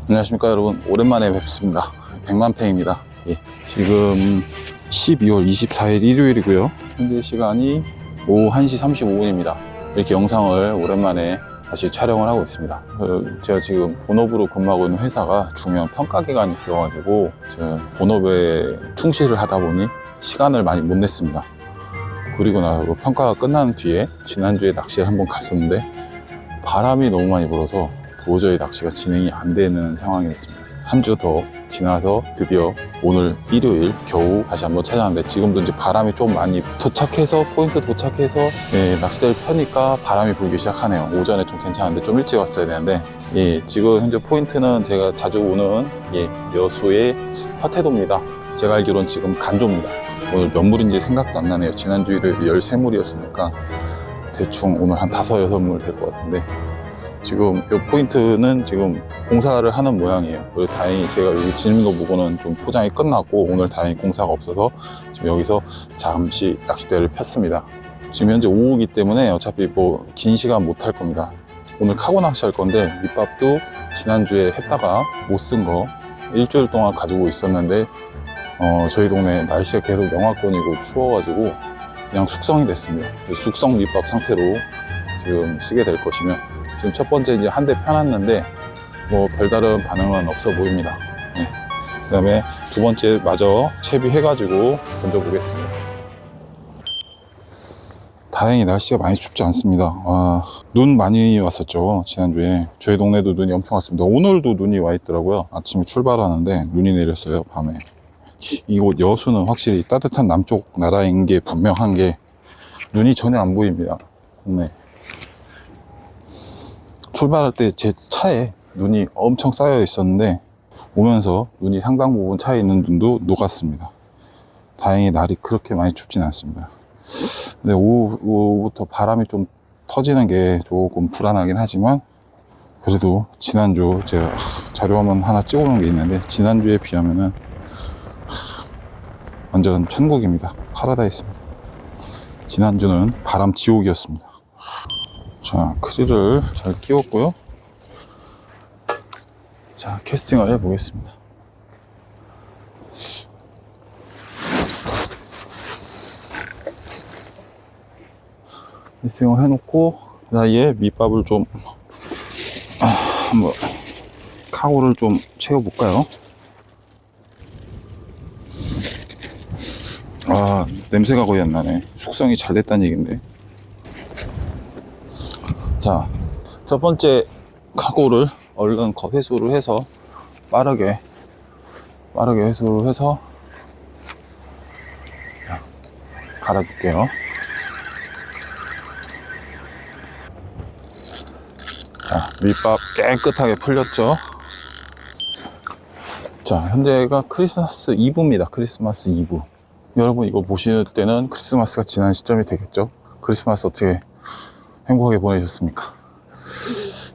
안녕하십니까 여러분, 오랜만에 뵙습니다. 백만팽입니다. 예, 지금 12월 24일 일요일이고요. 현재 시간이 오후 1시 35분입니다 이렇게 영상을 오랜만에 다시 촬영을 하고 있습니다. 제가 지금 본업으로 근무하고 있는 회사가 중요한 평가 기간이 있어가지고 제가 본업에 충실을 하다 보니 시간을 많이 못 냈습니다. 그리고 나서 평가가 끝난 뒤에 지난주에 낚시를 한번 갔었는데 바람이 너무 많이 불어서 도저히 낚시가 진행이 안 되는 상황이었습니다. 한 주 더 지나서 드디어 오늘 일요일 겨우 다시 한번 찾아왔는데 지금도 이제 바람이 좀 많이 포인트 도착해서 낚시대를 펴니까 바람이 불기 시작하네요. 오전에 좀 괜찮은데 좀 일찍 왔어야 되는데 지금 현재 포인트는 제가 자주 오는 여수의 화태도입니다. 제가 알기로는 지금 간조입니다. 오늘 몇 물인지 생각도 안 나네요. 지난주 일요일 13물이었으니까 대충 오늘 한 5, 6물 될 것 같은데 지금 이 포인트는 지금 공사를 하는 모양이에요. 그리고 다행히 제가 여기 지는 거 보고는 좀 포장이 끝났고 오늘 다행히 공사가 없어서 지금 여기서 잠시 낚싯대를 폈습니다. 지금 현재 오후이기 때문에 어차피 뭐 긴 시간 못 할 겁니다. 오늘 카고 낚시할 건데 밑밥도 지난주에 했다가 못 쓴 거 일주일 동안 가지고 있었는데 저희 동네 날씨가 계속 영하권이고 추워가지고 그냥 숙성이 됐습니다. 숙성 밑밥 상태로 지금 쓰게 될 것이며 지금 첫 번째 이제 한 대 펴놨는데 뭐 별다른 반응은 없어 보입니다. 그 다음에 두 번째 마저 채비해가지고 던져보겠습니다. 다행히 날씨가 많이 춥지 않습니다. 눈 많이 왔었죠. 지난주에 저희 동네도 눈이 엄청 왔습니다. 오늘도 눈이 와 있더라고요. 아침에 출발하는데 눈이 내렸어요. 밤에. 이곳 여수는 확실히 따뜻한 남쪽 나라인 게 분명한 게 눈이 전혀 안 보입니다. 동네. 출발할 때 제 차에 눈이 엄청 쌓여 있었는데 오면서 눈이 상당 부분 차에 있는 눈도 녹았습니다. 다행히 날이 그렇게 많이 춥진 않습니다. 근데 오후부터 바람이 좀 터지는 게 조금 불안하긴 하지만 그래도 지난주 제가 자료 한번 하나 찍어 놓은 게 있는데 지난주에 비하면은 완전 천국입니다. 파라다이스입니다. 지난주는 바람 지옥이었습니다. 자, 크릴을 잘 끼웠고요. 자, 캐스팅을 해보겠습니다. 캐스팅을 해놓고 그 사이에 밑밥을 좀 한번 카고를 좀 채워볼까요? 냄새가 거의 안 나네. 숙성이 잘 됐다는 얘긴데. 자, 첫 번째 카고를 얼른 회수를 해서 빠르게 회수를 해서 갈아줄게요. 자, 밑밥 깨끗하게 풀렸죠. 자, 현재가 크리스마스 이브입니다. 크리스마스 이브. 여러분 이거 보실 때는 크리스마스가 지난 시점이 되겠죠. 크리스마스 어떻게 행복하게 보내셨습니까?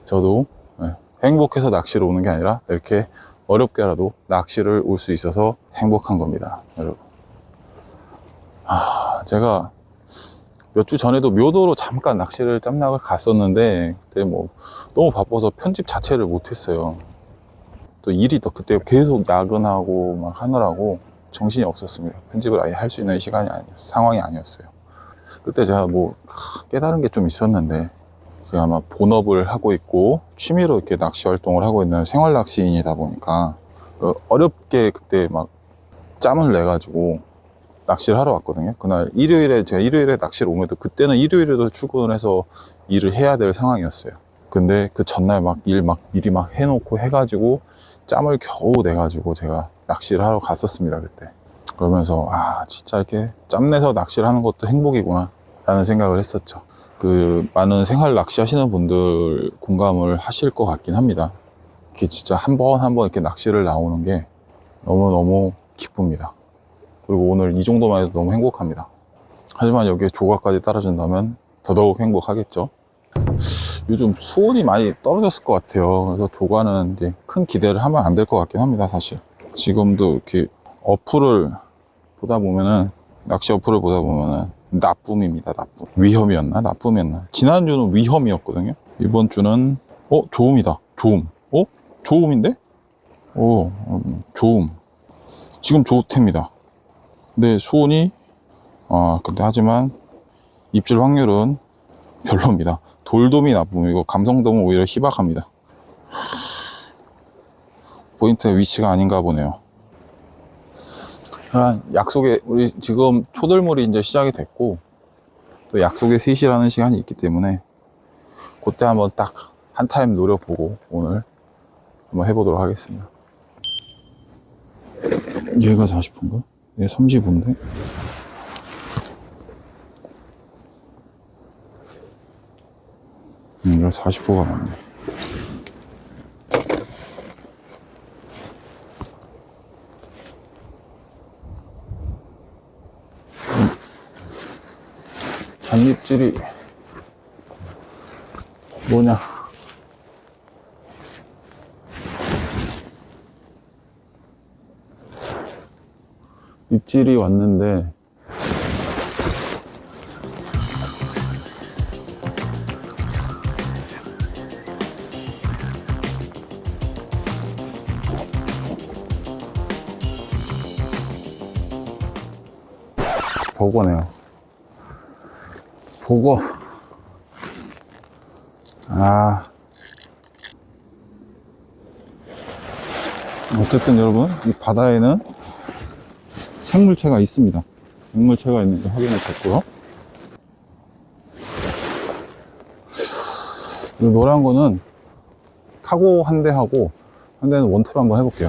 저도 행복해서 낚시를 오는 게 아니라 이렇게 어렵게라도 낚시를 올 수 있어서 행복한 겁니다, 여러분. 제가 몇 주 전에도 묘도로 잠깐 낚시를 짬낚을 갔었는데 그때 뭐 너무 바빠서 편집 자체를 못했어요. 또 일이 또 그때 계속 야근하고 막 하느라고 정신이 없었습니다. 편집을 아예 할 수 있는 상황이 아니었어요. 그때 제가 뭐 깨달은 게 좀 있었는데 제가 아마 본업을 하고 있고 취미로 이렇게 낚시 활동을 하고 있는 생활 낚시인이다 보니까 어렵게 그때 막 짬을 내 가지고 낚시를 하러 왔거든요. 그날 제가 일요일에 낚시를 오면 그때는 일요일에도 출근을 해서 일을 해야 될 상황이었어요. 근데 그 전날 미리 해놓고 해가지고 짬을 겨우 내가지고 제가 낚시를 하러 갔었습니다, 그때. 그러면서 진짜 이렇게 짬내서 낚시를 하는 것도 행복이구나 라는 생각을 했었죠. 많은 생활 낚시 하시는 분들 공감을 하실 것 같긴 합니다. 이렇게 진짜 한 번 이렇게 낚시를 나오는 게 너무너무 기쁩니다. 그리고 오늘 이 정도만 해도 너무 행복합니다. 하지만 여기에 조과까지 따라준다면 더더욱 행복하겠죠. 요즘 수온이 많이 떨어졌을 것 같아요. 그래서 조과는 이제 큰 기대를 하면 안 될 것 같긴 합니다, 사실. 지금도 이렇게 낚시 어플을 보다 보면은 나쁨입니다, 나쁨. 위험이었나? 나쁨이었나? 지난주는 위험이었거든요. 이번 주는 조음이다. 조음. 조음인데? 좋음. 지금 좋답니다. 근데 수온이, 근데 하지만 입질 확률은 별로입니다. 돌돔이 나쁨. 이거 감성돔은 오히려 희박합니다. 포인트의 위치가 아닌가 보네요. 약속에, 우리 지금 초들물이 이제 시작이 됐고, 또 약속의 3시라는 시간이 있기 때문에, 그때 한번 딱 한 타임 노려보고, 오늘 한번 해보도록 하겠습니다. 얘가 40호인가? 얘 35인데? 얘가 40호가 맞네. 잔입질이 뭐냐? 입질이 왔는데 보고네요. 보고. 어쨌든 여러분, 이 바다에는 생물체가 있습니다. 생물체가 있는 게 확인이 됐고요. 이 노란 거는 카고 한 대 하고 한 대는 원투로 한번 해볼게요.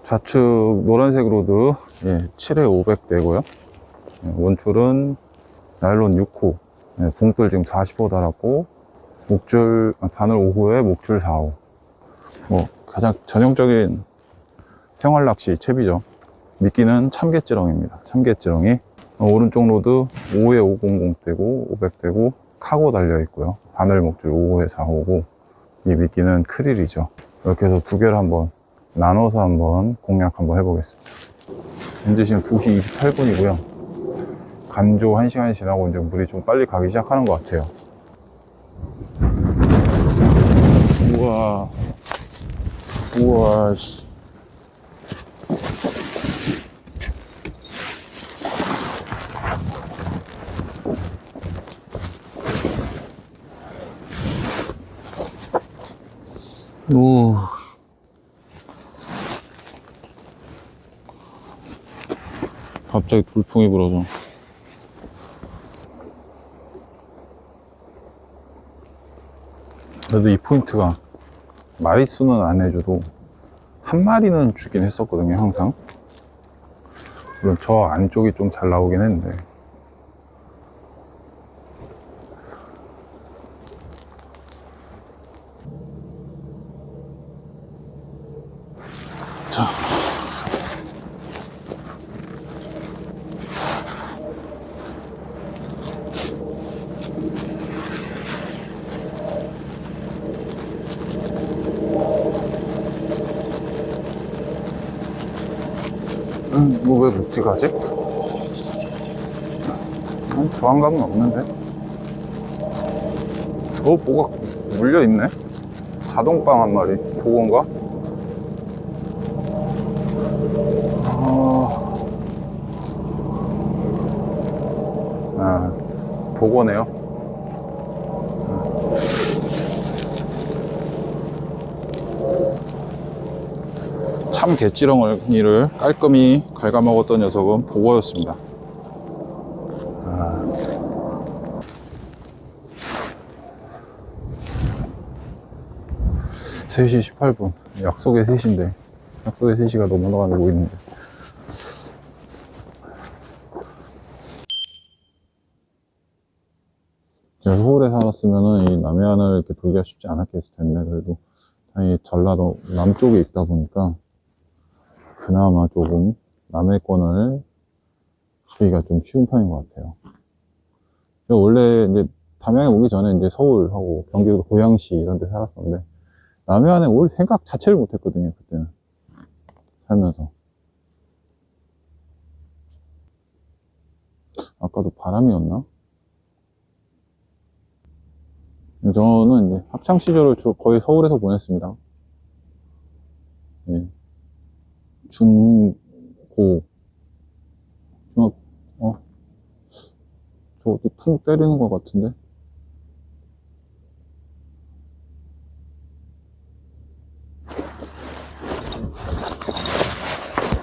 좌측 노란색 로드 7에 500 되고요. 원줄은 나일론 6호, 봉돌 지금 40호 달았고, 목줄 바늘 5호에 목줄 4호. 뭐 가장 전형적인 생활 낚시 채비죠. 미끼는 참깨지렁입니다. 참깨지렁이. 오른쪽 로드 5에 500 되고 500 되고 카고 달려 있고요. 바늘 목줄 5호에 4호고, 이 미끼는 크릴이죠. 이렇게 해서 두 개를 한번 나눠서 한번 공략 한번 해보겠습니다. 현재 지금 2시 28분이고요. 간조 1시간이 지나고 이제 물이 좀 빨리 가기 시작하는 것 같아요. 우와. 우와, 씨. 오. 갑자기 돌풍이 불어서. 그래도 이 포인트가 마리수는 안 해줘도 한 마리는 주긴 했었거든요, 항상. 물론 저 안쪽이 좀 잘 나오긴 했는데. 자. 이거 왜 묵직하지? 저항감은 없는데? 뭐가 물려있네? 자동빵 한 마리. 보건가? 보고네요. 참 개찌렁이를 깔끔히 갉아먹었던 녀석은 보고였습니다. 3시 18분. 약속의 3시인데 약속의 3시가 넘어가고 있는데, 제가 서울에 살았으면은 이 남해안을 이렇게 돌기가 쉽지 않았겠을 텐데, 그래도 다행히 전라도 남쪽에 있다 보니까 그나마 조금 남해권을 가기가 좀 쉬운 편인 것 같아요. 제가 원래 이제 담양에 오기 전에 이제 서울하고 경기도 고양시 이런 데 살았었는데, 남해안에 올 생각 자체를 못 했거든요, 그때는. 살면서. 아까도 바람이었나? 저는 이제 학창 시절을 거의 서울에서 보냈습니다. 네. 중고, 중학, 저것도 퉁 때리는 것 같은데?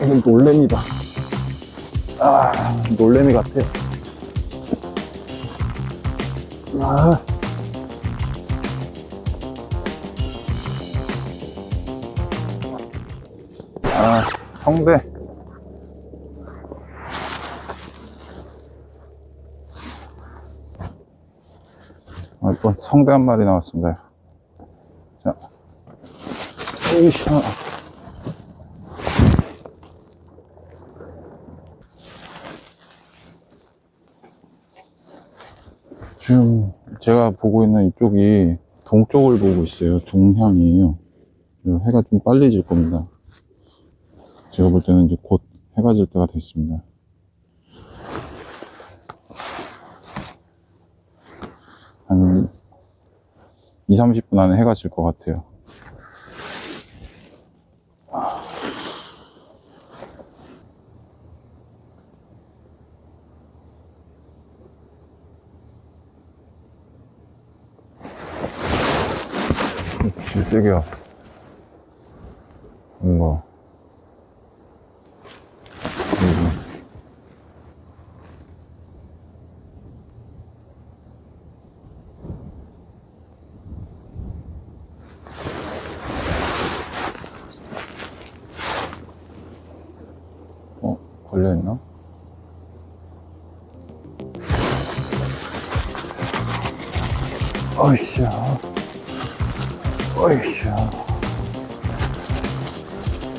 이건 놀래미다. 놀래미 같아요. 성대. 이번 성대 한 마리 나왔습니다. 자, 으쌰. 지금 제가 보고 있는 이쪽이 동쪽을 보고 있어요. 동향이에요. 해가 좀 빨리 질 겁니다. 제가 볼 때는 이제 곧 해가 질 때가 됐습니다. 한 2, 30분 안에 해가 질 것 같아요. 빛이 세게 왔어. 뭔가. 걸려있나? 어이씨야. 어이씨야.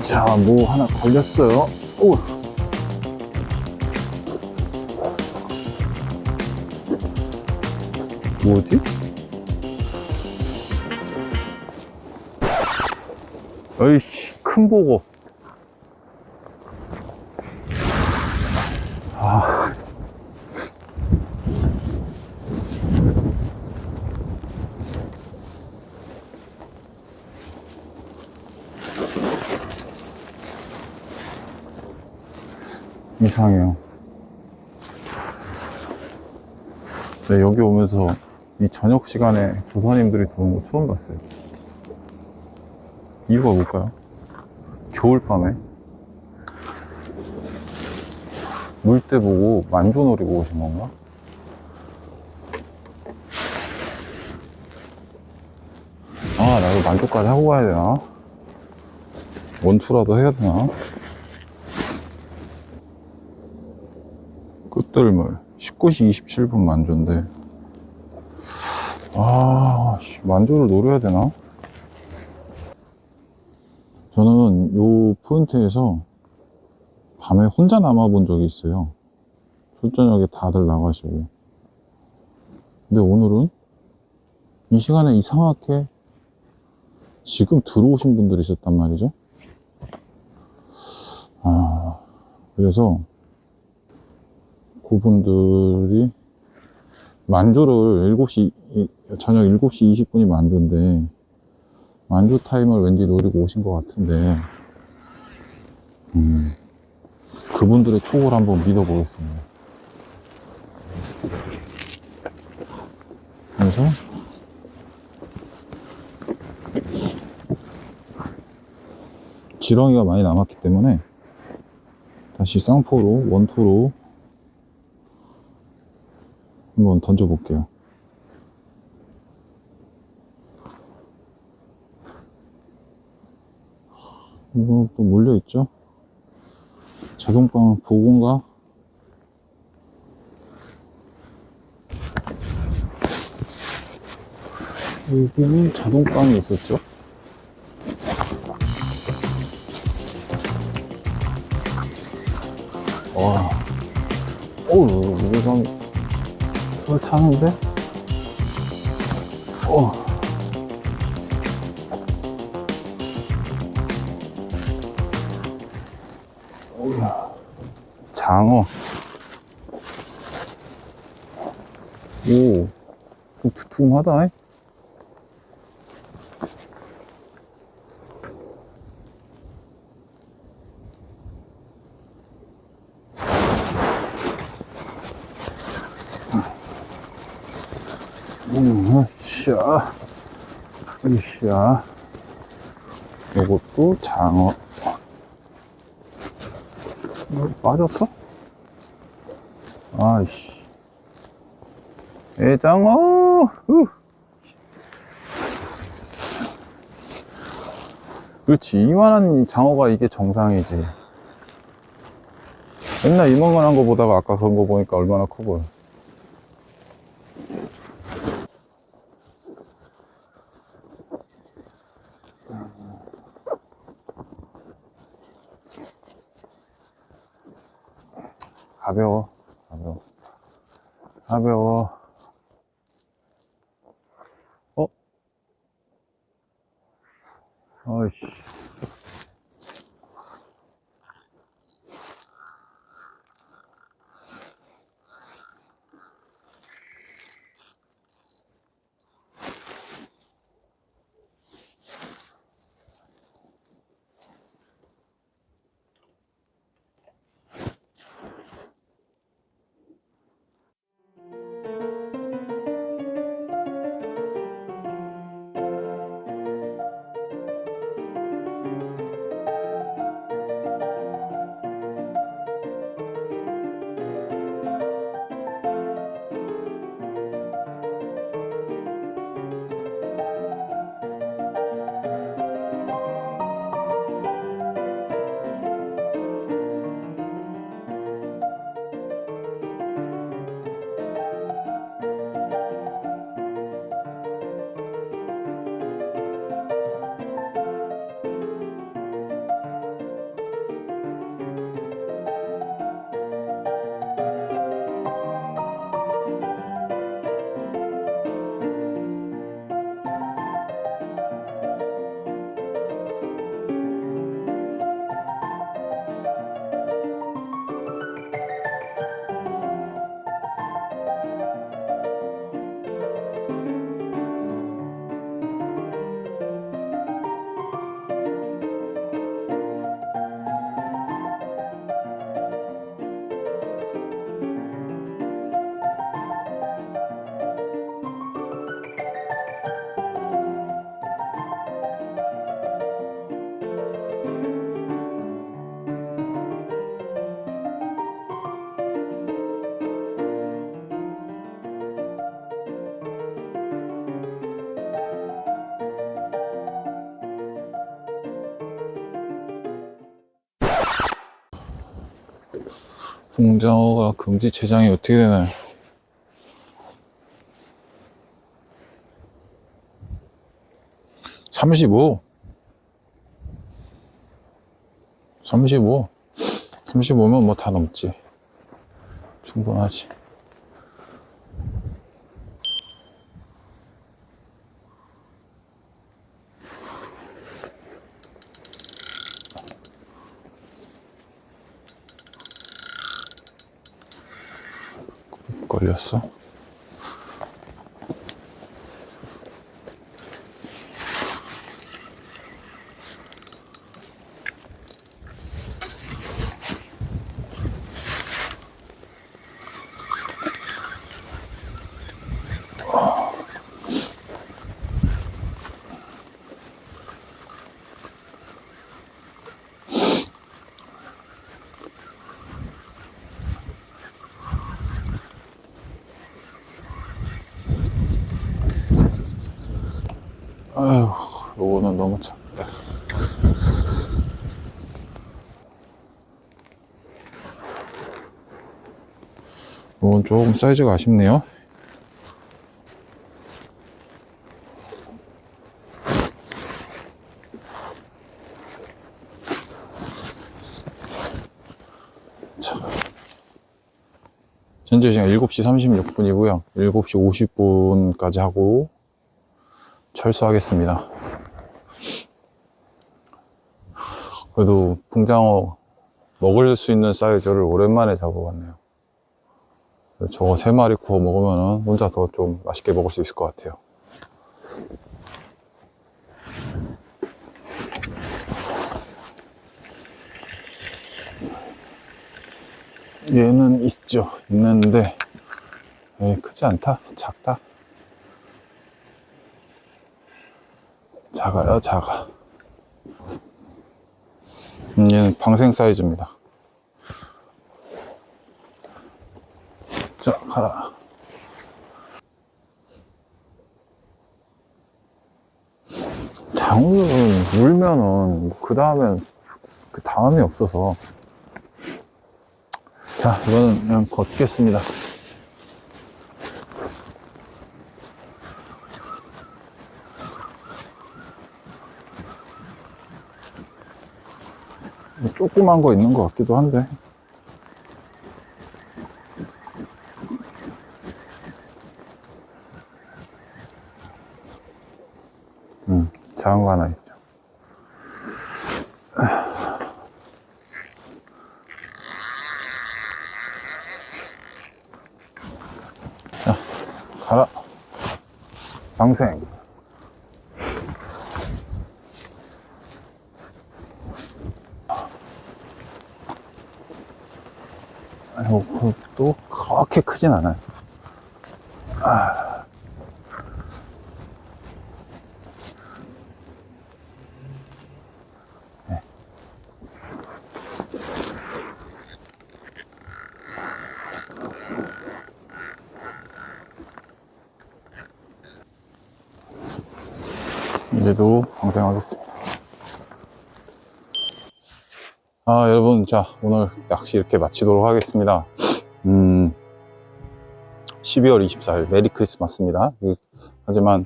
자, 뭐 하나 걸렸어요. 오. 뭐지? 어이씨, 큰 보고. 이상해요. 네, 여기 오면서 이 저녁 시간에 조사님들이 들어오는 거 처음 봤어요. 이유가 뭘까요? 겨울밤에 물때 보고 만조 노리고 오신 건가? 나 이거 만조까지 하고 가야 되나? 원투라도 해야 되나? 끝들물 19시 27분 만조인데 만조를 노려야 되나? 저는 요 포인트에서 밤에 혼자 남아본 적이 있어요. 술저녁에 다들 나가시고. 근데 오늘은 이 시간에 이상하게 지금 들어오신 분들이 있었단 말이죠. 그래서 그분들이 만조를 저녁 7시 20분이 만조인데 만조 타임을 왠지 노리고 오신 것 같은데 그분들의 촉을 한번 믿어보겠습니다. 그래서 지렁이가 많이 남았기 때문에 다시 쌍포로 원투로 한번 던져볼게요. 이거 또 몰려있죠? 자동빵 보고인가? 여기는 자동빵이 있었죠? 무게감이 설타는데? 장어. 오, 좀 두툼하다. 으쌰, 으쌰. 요것도 장어. 빠졌어? 아이씨. 애장어! 그렇지. 이만한 장어가 이게 정상이지. 맨날 이만한 거 보다가 아까 그런 거 보니까 얼마나 커 보여. 가벼워. 가벼워. 가벼워. 어? 어이씨. 붕장어가 금지체장이 어떻게 되나요? (35) 35면 뭐 다 넘지. 충분하지. 걸렸어. 아휴, 요거는 너무 작다. 요건 조금 사이즈가 아쉽네요. 자, 현재 시간 7시 36분이고요. 7시 50분까지 하고 철수하겠습니다. 그래도 붕장어 먹을 수 있는 사이즈를 오랜만에 잡아봤네요. 저거 3마리 구워 먹으면 혼자서 좀 맛있게 먹을 수 있을 것 같아요. 얘는 있는데 크지 않다. 작다. 작아요, 작아. 얘는 방생 사이즈입니다. 자, 가라. 장어는 물면은 그 다음이 없어서. 자, 이거는 그냥 걷겠습니다. 조그만 거 있는 것 같기도 한데. 작은 거 하나 있어. 자, 가라. 방생. 아이고, 또 그렇게 크진 않아요. 네. 이제도 방생하겠습니다. 여러분, 자, 오늘 낚시 이렇게 마치도록 하겠습니다. 12월 24일 메리 크리스마스입니다. 하지만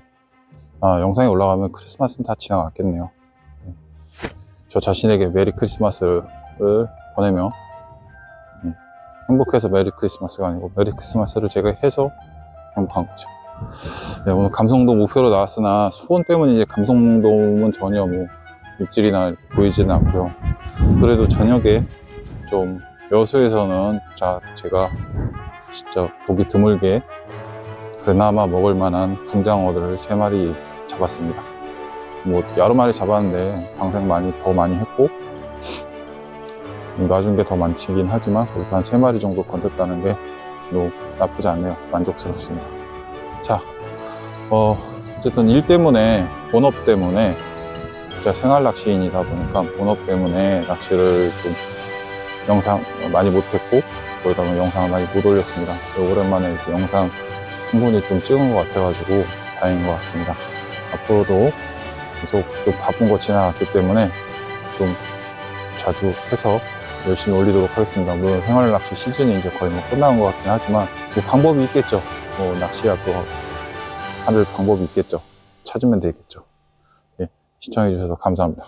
영상이 올라가면 크리스마스는 다 지나갔겠네요. 저 자신에게 메리 크리스마스를 보내며 행복해서 메리 크리스마스가 아니고 메리 크리스마스를 제가 해서 행복한 거죠. 네, 오늘 감성돔 목표로 나왔으나 수온 때문에 이제 감성돔은 전혀 입질이나 보이지는 않고요. 그래도 저녁에 좀 여수에서는 제가 진짜 보기 드물게 그나마 먹을 만한 붕장어들을 3마리 잡았습니다. 여러 마리 잡았는데 방생 더 많이 했고 놔준 게 더 많긴 하지만 그래도 한 3마리 정도 건졌다는 게 나쁘지 않네요. 만족스럽습니다. 자, 어쨌든 일 때문에, 본업 때문에, 제가 생활 낚시인이다 보니까 본업 때문에 낚시를 좀 영상 많이 못했고, 그러다 보니 영상을 많이 못 올렸습니다. 오랜만에 이렇게 영상 충분히 좀 찍은 것 같아가지고 다행인 것 같습니다. 앞으로도 계속 좀 바쁜 거 지나갔기 때문에 좀 자주 해서 열심히 올리도록 하겠습니다. 물론 생활 낚시 시즌이 이제 거의 끝나는 것 같긴 하지만 방법이 있겠죠. 낚시야 또 하는 방법이 있겠죠. 찾으면 되겠죠. 예, 시청해주셔서 감사합니다.